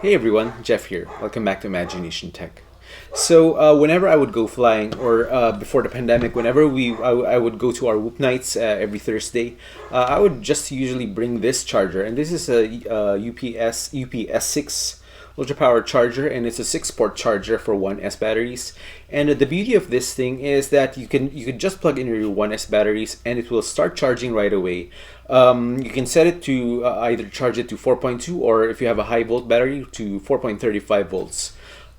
Hey everyone, Jeff here. Welcome back to Imagination Tech. So whenever I would go flying, or before the pandemic, whenever I would go to our whoop nights every Thursday, I would just usually bring this charger, and this is a UPS 6 ultra power charger, and it's a 6-port charger for 1S batteries. And the beauty of this thing is that you can just plug in your 1S batteries and it will start charging right away. You can set it to either charge it to 4.2, or if you have a high volt battery, to 4.35 volts.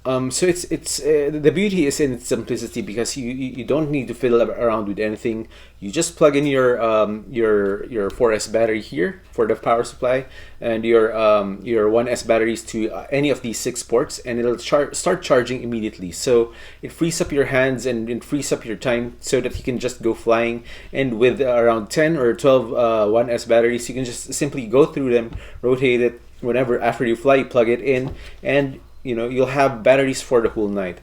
So it's the beauty is in its simplicity, because you don't need to fiddle around with anything. You just plug in your 4S battery here for the power supply, and your 1S batteries to any of these 6 ports, and it'll start charging immediately. So it frees up your hands and it frees up your time so that you can just go flying. And with around 10 or 12 1S batteries, you can just simply go through them, rotate it whenever after you fly, you plug it in, and you'll have batteries for the whole night.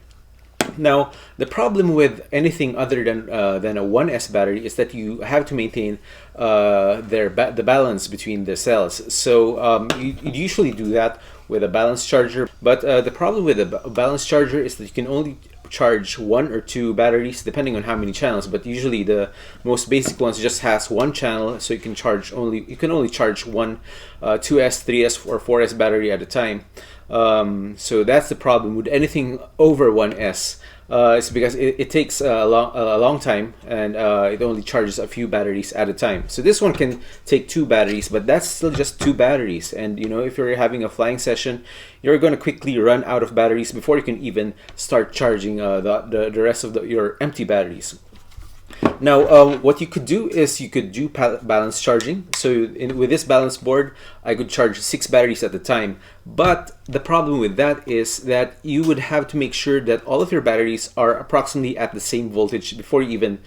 Now, the problem with anything other than a 1S battery is that you have to maintain the balance between the cells. So you usually do that with a balanced charger, but the problem with a balanced charger is that you can only charge 1 or 2 batteries depending on how many channels, but usually the most basic ones just has 1 channel, so you can only charge one 2S, 3S, or 4S battery at a time. So that's the problem with anything over 1S. It's because it takes a long time, and it only charges a few batteries at a time. So this one can take 2 batteries, but that's still just 2 batteries. And if you're having a flying session, you're going to quickly run out of batteries before you can even start charging the rest of your empty batteries. Now, what you could do is you could do balance charging. So with this balance board, I could charge 6 batteries at a time. But the problem with that is that you would have to make sure that all of your batteries are approximately at the same voltage before you even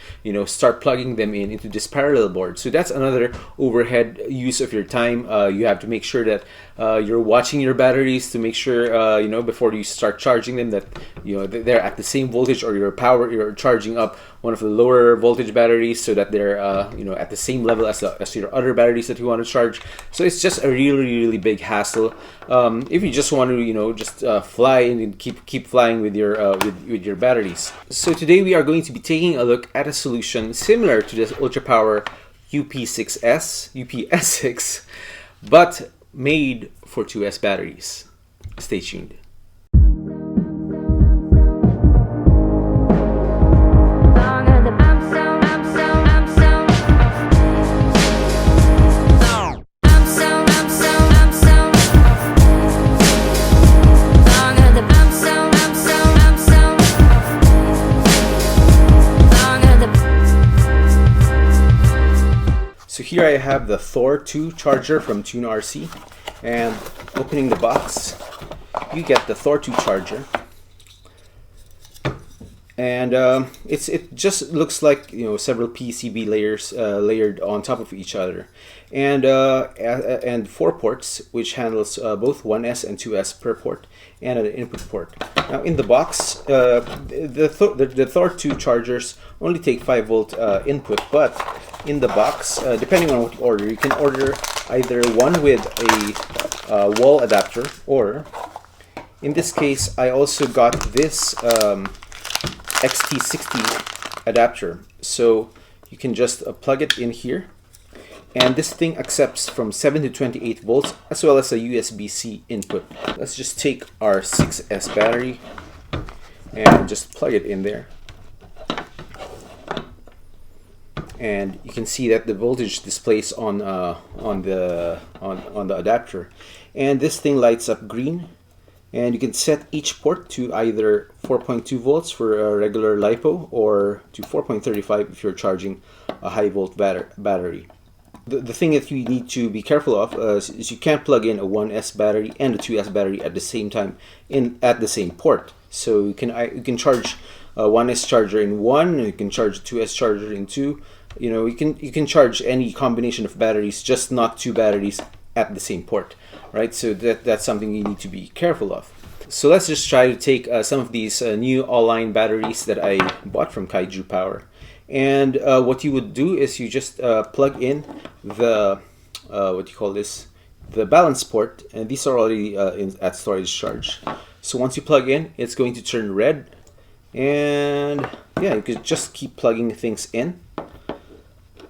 start plugging them into this parallel board. So that's another overhead use of your time. You have to make sure that you're watching your batteries to make sure before you start charging them that they're at the same voltage, or you're charging up one of the lower voltage batteries so that they're at the same level as your other batteries that you want to charge. So it's just a really big hassle. If you just want to fly and keep flying with your batteries. So today we are going to be taking a look at a solution similar to this ultra power UPS 6, but made for 2S batteries. Stay tuned. So here I have the Thor2 charger from TuneRC, and opening the box, you get the Thor2 charger, and it just looks like several PCB layers layered on top of each other, and 4 ports, which handles both 1S and 2S per port, and an input port. Now in the box, the Thor2 chargers only take 5-volt input, but in the box, depending on what you order, you can order either one with a wall adapter, or in this case I also got this XT60 adapter. So you can just plug it in here, and this thing accepts from 7 to 28 volts as well as a USB-C input. Let's just take our 6S battery and just plug it in there. And you can see that the voltage displays on the adapter, and this thing lights up green, and you can set each port to either 4.2 volts for a regular LiPo, or to 4.35 if you're charging a high volt battery. The thing that you need to be careful of is you can't plug in a 1S battery and a 2S battery at the same time at the same port. So you can charge a 1S charger in 1, and you can charge a 2S charger in 2. You can charge any combination of batteries, just not 2 batteries at the same port, right? So that's something you need to be careful of. So let's just try to take some of these new all-line batteries that I bought from Kaiju Power, and what you would do is you just plug in the what do you call this? the balance port, and these are already at storage charge. So once you plug in, it's going to turn red, and yeah, you could just keep plugging things in.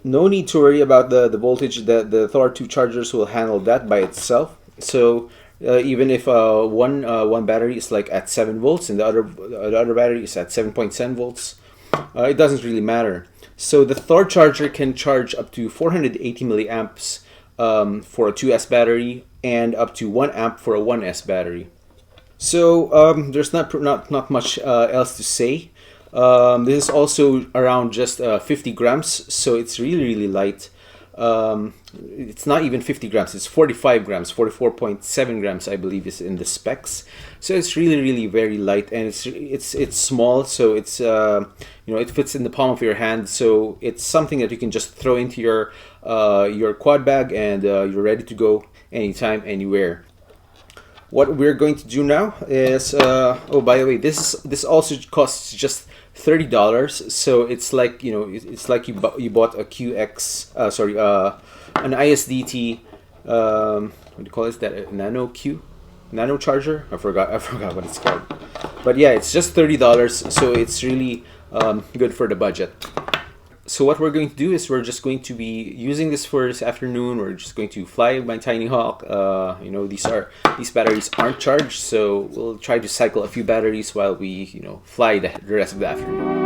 No need to worry about the voltage. The Thor2 chargers will handle that by itself. So even if one battery is like at 7 volts and the other battery is at 7.7 volts, it doesn't really matter. So the Thor charger can charge up to 480 milliamps for a 2S battery and up to 1 amp for a 1S battery. So there's not much else to say. This is also around just 50 grams, so it's really light. It's not even 50 grams, it's 45 grams, 44.7 grams I believe is in the specs. So it's really very light, and it's small, so it's it fits in the palm of your hand. So it's something that you can just throw into your quad bag, and you're ready to go anytime, anywhere. What we're going to do now is oh, by the way, this also costs just $30. So it's like, it's like you bought a QX, an ISDT, what do you call it? That a nano charger? I forgot what it's called. But yeah, it's just $30, so it's really good for the budget. So what we're going to do is we're just going to be using this for this afternoon. We're just going to fly my Tiny Hawk. These batteries aren't charged, so we'll try to cycle a few batteries while we fly the rest of the afternoon.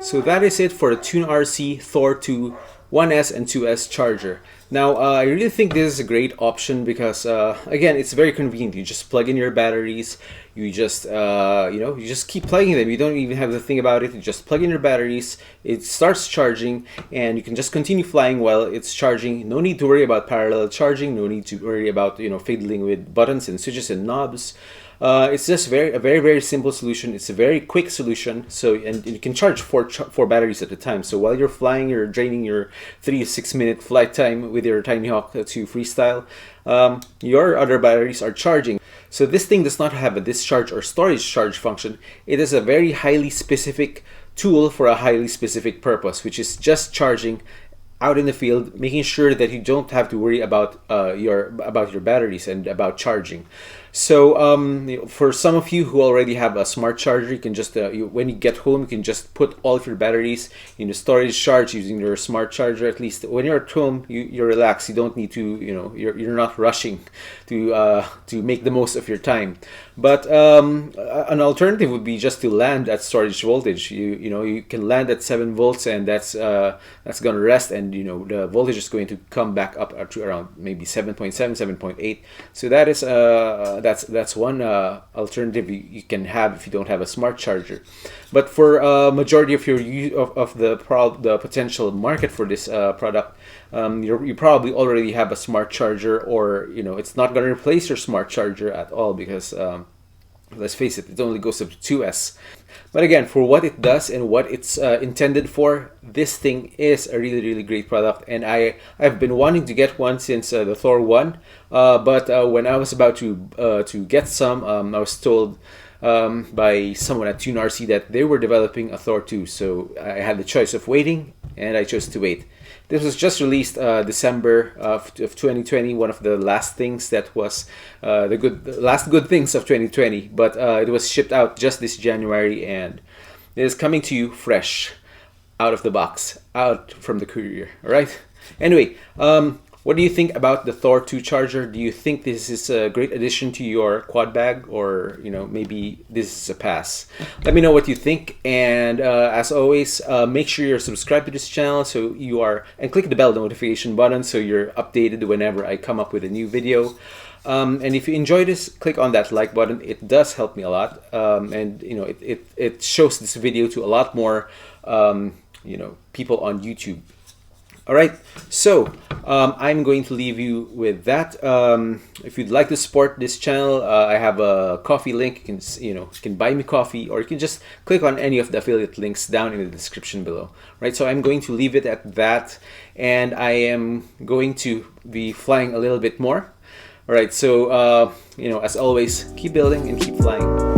So that is it for the TuneRC Thor2 1S and 2S charger. Now I really think this is a great option because again, it's very convenient. You just plug in your batteries, you just you just keep plugging them. You don't even have to think about it. You just plug in your batteries, it starts charging, and you can just continue flying while it's charging. No need to worry about parallel charging, no need to worry about fiddling with buttons and switches and knobs. It's just a very simple solution. It's a very quick solution. So, and you can charge four batteries at a time. So while you're flying, you're draining your 3 to 6 minute flight time with your Tiny Hawk 2 Freestyle. Your other batteries are charging. So this thing does not have a discharge or storage charge function. It is a very highly specific tool for a highly specific purpose, which is just charging out in the field, making sure that you don't have to worry about your batteries and about charging. So for some of you who already have a smart charger, you can just when you get home, you can just put all of your batteries in the storage charge using your smart charger. At least when you're at home, you're relaxed. You don't need to, you're not rushing to make the most of your time. But an alternative would be just to land at storage voltage. You can land at 7 volts, and that's going to rest, and the voltage is going to come back up to around maybe 7.7, 7.8. So that is that's one alternative you can have if you don't have a smart charger. But for majority of your the potential market for this product, you probably already have a smart charger, or it's not going to replace your smart charger at all, because let's face it only goes up to 2S. But again, for what it does and what it's intended for, this thing is a really great product, and I've been wanting to get one since the Thor 1. But when I was about to get some, I was told by someone at TuneRC that they were developing a Thor 2, so I had the choice of waiting, and I chose to wait. This was just released December of 2020, one of the last things that was the last good things of 2020, but it was shipped out just this January, and it is coming to you fresh, out of the box, out from the courier. All right. Anyway, what do you think about the Thor 2 charger? Do you think this is a great addition to your quad bag, or maybe this is a pass? Let me know what you think, and as always, make sure you're subscribed to this channel and click the bell notification button so you're updated whenever I come up with a new video. And if you enjoy this, click on that like button. It does help me a lot, and you know, it shows this video to a lot more you know, people on YouTube. All right, so I'm going to leave you with that. If you'd like to support this channel, I have a coffee link. You can buy me coffee, or you can just click on any of the affiliate links down in the description below. Right, so I'm going to leave it at that, and I am going to be flying a little bit more. All right, so you know, as always, keep building and keep flying.